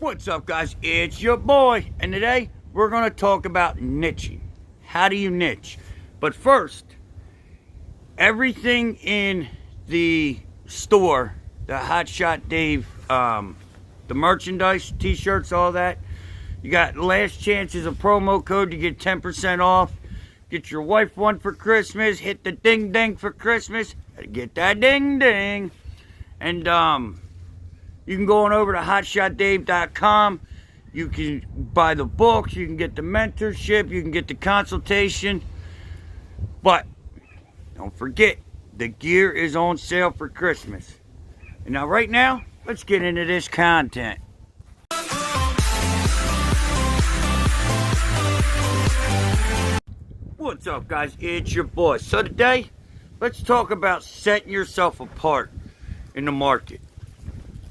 What's up, guys? It's your boy, and today we're going to talk about niching. How do you niche? But first, everything in the store, the Hotshot Dave, the merchandise, t-shirts, all that, you got last chance is a promo code to get 10% off. Get your wife one for Christmas. Hit the ding ding for Christmas. Get that ding ding. And you can go on over to hotshotdave.com. You can buy the books. You can get the mentorship. You can get the consultation. But don't forget, the gear is on sale for Christmas. And now, right now, let's get into this content. What's up, guys? It's your boy. So today, let's talk about setting yourself apart in the market.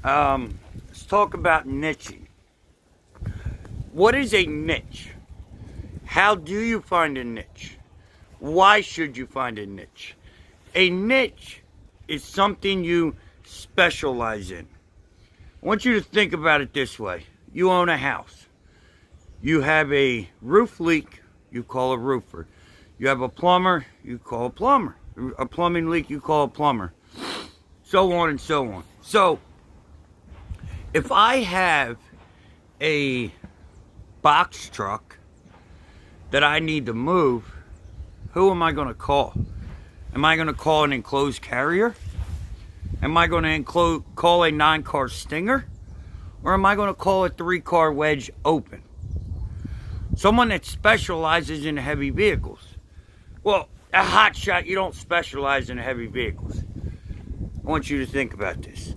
Let's talk about niching. What is a niche? How do you find a niche? Why should you find a niche? A niche is something you specialize in. I want you to think about it this way. You own a house. You have a roof leak, you call a roofer. You have a plumber, you call a plumber. A plumbing leak, you call a plumber. So on and so on. So, if I have a box truck that I need to move, who am I going to call? Am I going to call an enclosed carrier? Am I going to call a 9-car Stinger? Or am I going to call a 3-car wedge open? Someone that specializes in heavy vehicles. Well, a hotshot, you don't specialize in heavy vehicles. I want you to think about this.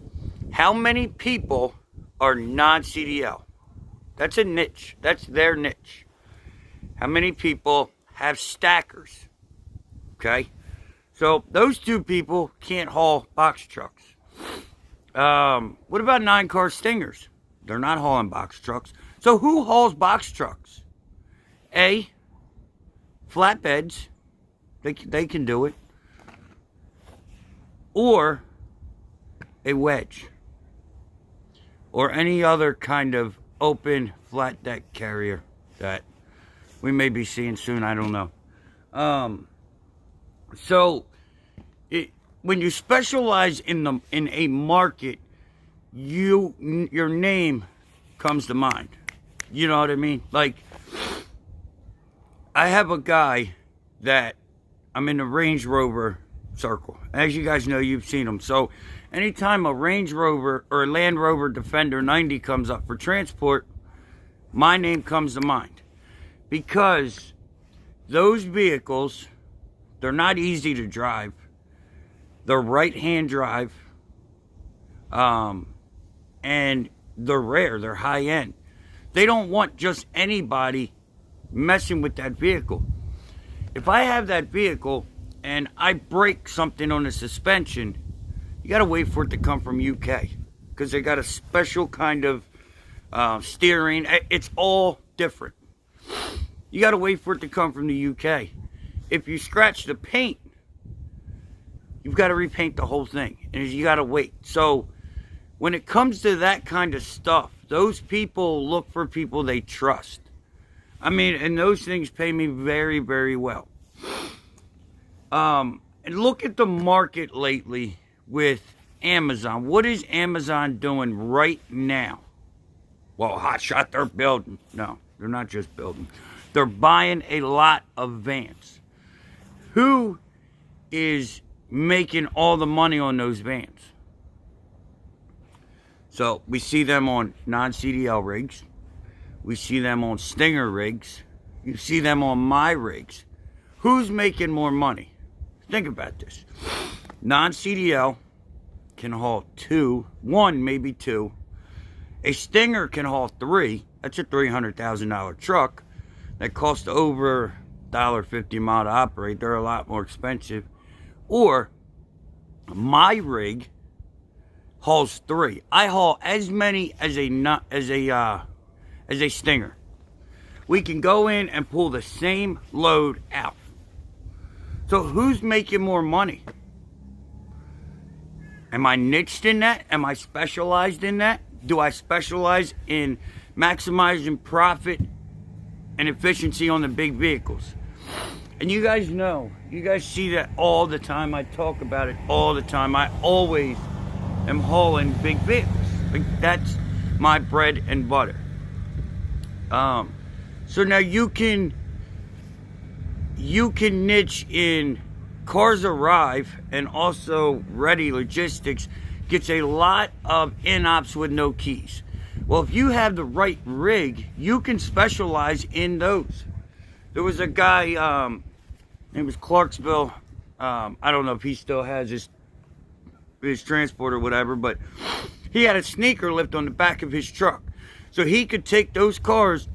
How many people are non-CDL? That's a niche. That's their niche. How many people have stackers? Okay? So, those two people can't haul box trucks. What about 9-car Stingers? They're not hauling box trucks. So, who hauls box trucks? A, flatbeds. They can do it. Or a wedge. Or any other kind of open flat deck carrier that we may be seeing soon. I don't know. So when you specialize in a market, your name comes to mind. You know what I mean? Like, I have a guy that I'm in the Range Rover circle. As you guys know, you've seen them. So anytime a Range Rover or a Land Rover Defender 90 comes up for transport, my name comes to mind. Because those vehicles, they're not easy to drive. They're right-hand drive. And they're rare. They're high-end. They don't want just anybody messing with that vehicle. If I have that vehicle and I break something on the suspension, you got to wait for it to come from UK. Because they got a special kind of steering. It's all different. You got to wait for it to come from the UK. If you scratch the paint, you've got to repaint the whole thing. And you got to wait. So, when it comes to that kind of stuff, those people look for people they trust. I mean, and those things pay me very, very well. And look at the market lately with Amazon. What is Amazon doing right now? Well, Hotshot, they're building. No, they're not just building. They're buying a lot of vans. Who is making all the money on those vans? So, we see them on non-CDL rigs. We see them on Stinger rigs. You see them on my rigs. Who's making more money? Think about this. Non-CDL can haul 1, maybe 2. A Stinger can haul 3. That's a $300,000 truck that costs over $1.50 a mile to operate. They're a lot more expensive. Or my rig hauls 3. I haul as many as a Stinger. We can go in and pull the same load out. So who's making more money? Am I niched in that? Am I specialized in that? do I specialize in maximizing profit and efficiency on the big vehicles. And you guys know, you guys see that all the time. I talk about it all the time. I always am hauling big vehicles. Like, that's my bread and butter. So now you can niche in Cars Arrive, and also Ready Logistics gets a lot of in-ops with no keys. Well, if you have the right rig, you can specialize in those. There was a guy, name was Clarksville. I don't know if he still has his transport or whatever, but he had a sneaker lift on the back of his truck. So he could take those cars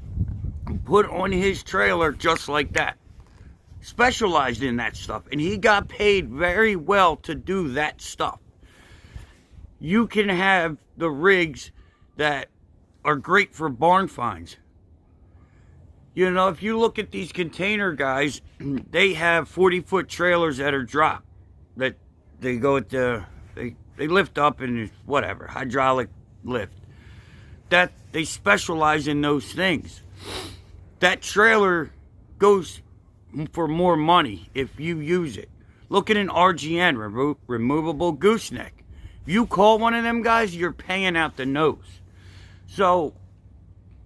and put on his trailer just like that. Specialized in that stuff. And he got paid very well to do that stuff. You can have the rigs that are great for barn finds. You know, if you look at these container guys, they have 40-foot trailers that are dropped. That they go at they lift up and whatever, hydraulic lift. That they specialize in those things. That trailer goes for more money if you use it. Look at an RGN, removable gooseneck. If you call one of them guys, you're paying out the nose. So,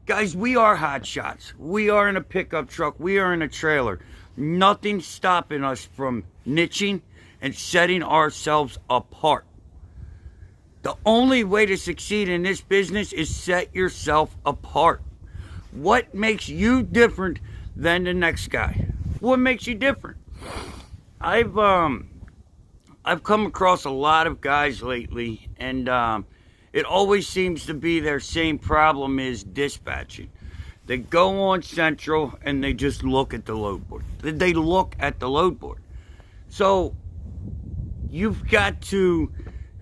guys, we are hot shots. We are in a pickup truck. We are in a trailer. Nothing's stopping us from niching and setting ourselves apart. The only way to succeed in this business is set yourself apart. What makes you different than the next guy? What makes you different? I've come across a lot of guys lately, and it always seems to be their same problem is dispatching. They go on Central and they just look at the load board. They look at the load board. So you've got to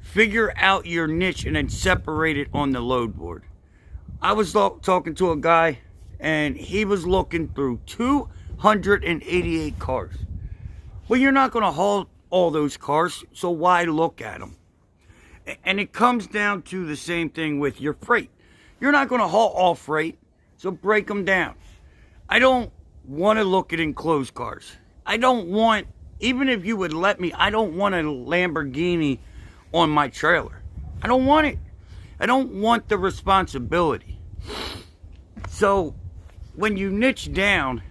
figure out your niche and then separate it on the load board. I was talking to a guy, and he was looking through 288 cars. Well, you're not going to haul all those cars, so why look at them? And it comes down to the same thing with your freight. You're not going to haul all freight, so break them down. I don't want to look at enclosed cars. I don't want, even if you would let me, I don't want a Lamborghini on my trailer. I don't want it. I don't want the responsibility. So when you niche down,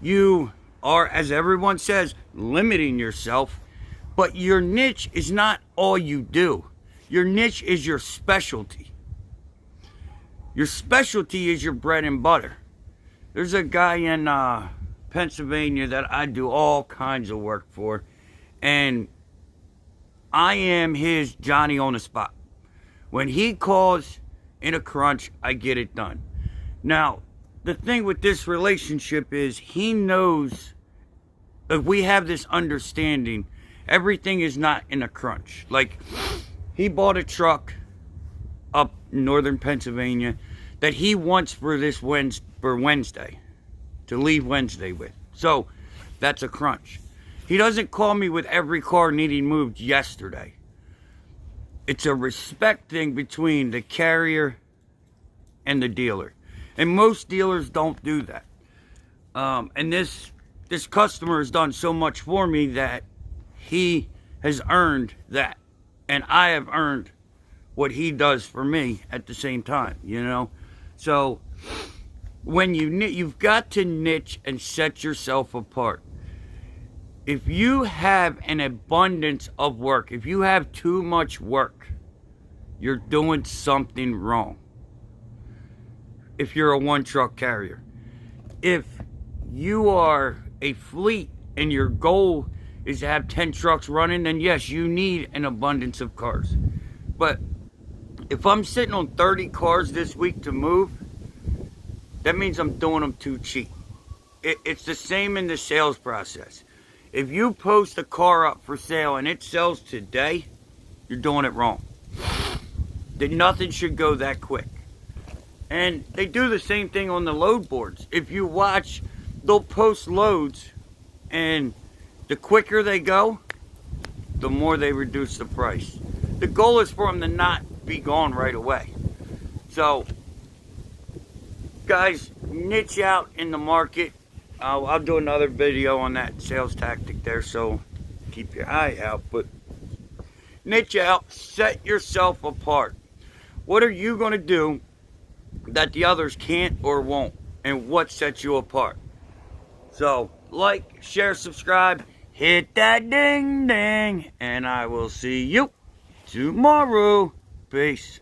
you are, as everyone says, limiting yourself. But your niche is not all you do. Your niche is your specialty. Your specialty is your bread and butter. There's a guy in Pennsylvania that I do all kinds of work for, and I am his Johnny on the spot. When he calls in a crunch, I get it done. Now, the thing with this relationship is he knows that we have this understanding. Everything is not in a crunch. Like, he bought a truck up in northern Pennsylvania that he wants for this Wednesday, to leave Wednesday with. So, that's a crunch. He doesn't call me with every car needing moved yesterday. It's a respect thing between the carrier and the dealer. And most dealers don't do that. And this customer has done so much for me that he has earned that. And I have earned what he does for me at the same time, you know? So, when you've got to niche and set yourself apart. If you have an abundance of work, if you have too much work, you're doing something wrong. If you're a one-truck carrier. If you are a fleet and your goal is to have 10 trucks running, then yes, you need an abundance of cars. But if I'm sitting on 30 cars this week to move, that means I'm doing them too cheap. It's the same in the sales process. If you post a car up for sale and it sells today, you're doing it wrong. Then nothing should go that quick. And they do the same thing on the load boards. If you watch, they'll post loads, and the quicker they go, the more they reduce the price. The goal is for them to not be gone right away. So, guys, niche out in the market. I'll do another video on that sales tactic there, so keep your eye out. But niche out, set yourself apart. What are you going to do that the others can't or won't? And what sets you apart? So, like, share, subscribe, hit that ding ding, and I will see you tomorrow. Peace.